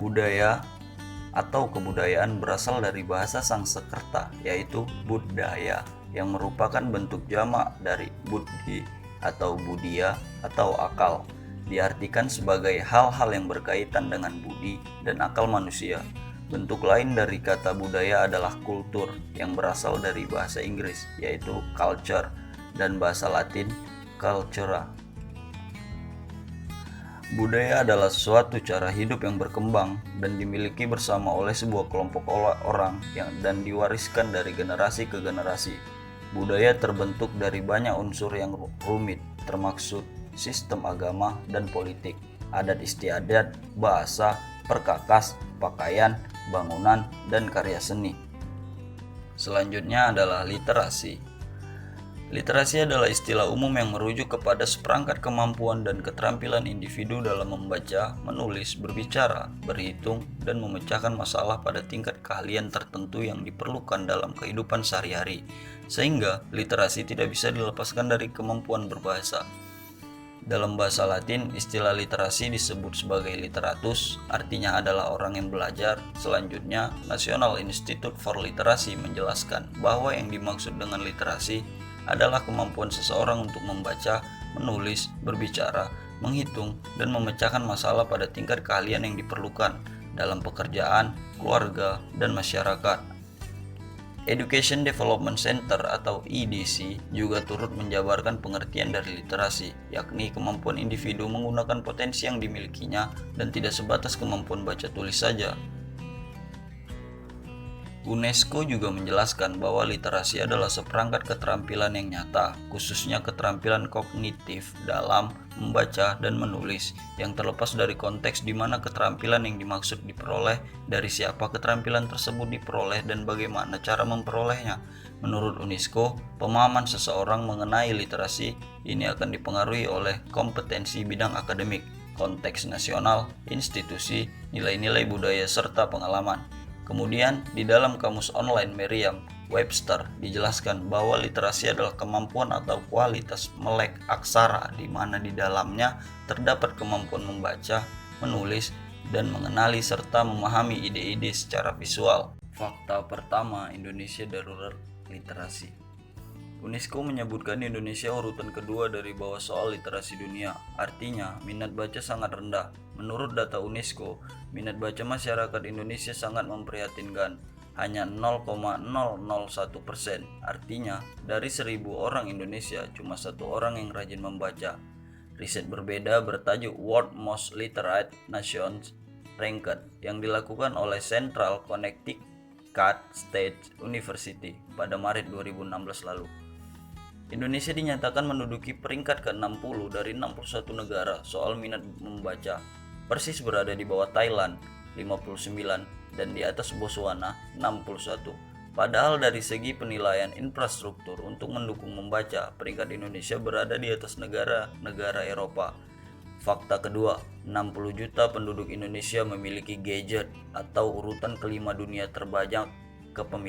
Budaya atau kebudayaan berasal dari bahasa Sanskerta, yaitu buddhaya, yang merupakan bentuk jamak dari buddhi atau budia atau akal. Diartikan sebagai hal-hal yang berkaitan dengan budi dan akal manusia. Bentuk lain dari kata budaya adalah kultur, yang berasal dari bahasa Inggris, yaitu culture, dan bahasa Latin cultura. Budaya adalah suatu cara hidup yang berkembang dan dimiliki bersama oleh sebuah kelompok orang dan diwariskan dari generasi ke generasi. Budaya terbentuk dari banyak unsur yang rumit, termasuk sistem agama dan politik, adat istiadat, bahasa, perkakas, pakaian, bangunan, dan karya seni. Selanjutnya adalah literasi. Literasi adalah istilah umum yang merujuk kepada seperangkat kemampuan dan keterampilan individu dalam membaca, menulis, berbicara, berhitung, dan memecahkan masalah pada tingkat keahlian tertentu yang diperlukan dalam kehidupan sehari-hari, sehingga literasi tidak bisa dilepaskan dari kemampuan berbahasa. Dalam bahasa Latin, istilah literasi disebut sebagai literatus, artinya adalah orang yang belajar. Selanjutnya, National Institute for Literacy menjelaskan bahwa yang dimaksud dengan literasi adalah kemampuan seseorang untuk membaca, menulis, berbicara, menghitung, dan memecahkan masalah pada tingkat keahlian yang diperlukan dalam pekerjaan, keluarga, dan masyarakat. Education Development Center atau EDC juga turut menjabarkan pengertian dari literasi, yakni kemampuan individu menggunakan potensi yang dimilikinya dan tidak sebatas kemampuan baca tulis saja. UNESCO juga menjelaskan bahwa literasi adalah seperangkat keterampilan yang nyata, khususnya keterampilan kognitif dalam membaca dan menulis, yang terlepas dari konteks di mana keterampilan yang dimaksud diperoleh, dari siapa keterampilan tersebut diperoleh, dan bagaimana cara memperolehnya. Menurut UNESCO, pemahaman seseorang mengenai literasi ini akan dipengaruhi oleh kompetensi bidang akademik, konteks nasional, institusi, nilai-nilai budaya, serta pengalaman. Kemudian, di dalam kamus online Merriam-Webster dijelaskan bahwa literasi adalah kemampuan atau kualitas melek aksara di mana di dalamnya terdapat kemampuan membaca, menulis, dan mengenali serta memahami ide-ide secara visual. Fakta pertama, Indonesia darurat literasi. UNESCO menyebutkan Indonesia urutan kedua dari bawah soal literasi dunia. Artinya, minat baca sangat rendah. Menurut data UNESCO, minat baca masyarakat Indonesia sangat memprihatinkan, hanya 0,001%. Artinya, dari 1.000 orang Indonesia, cuma 1 orang yang rajin membaca. Riset berbeda bertajuk World Most Literate Nations Ranked yang dilakukan oleh Central Connecticut State University pada Maret 2016 lalu. Indonesia dinyatakan menduduki peringkat ke-60 dari 61 negara soal minat membaca, persis berada di bawah Thailand 59 dan di atas Botswana 61. Padahal dari segi penilaian infrastruktur untuk mendukung membaca, peringkat Indonesia berada di atas negara-negara Eropa. Fakta kedua, 60 juta penduduk Indonesia memiliki gadget atau urutan kelima dunia terbanyak kepemilikan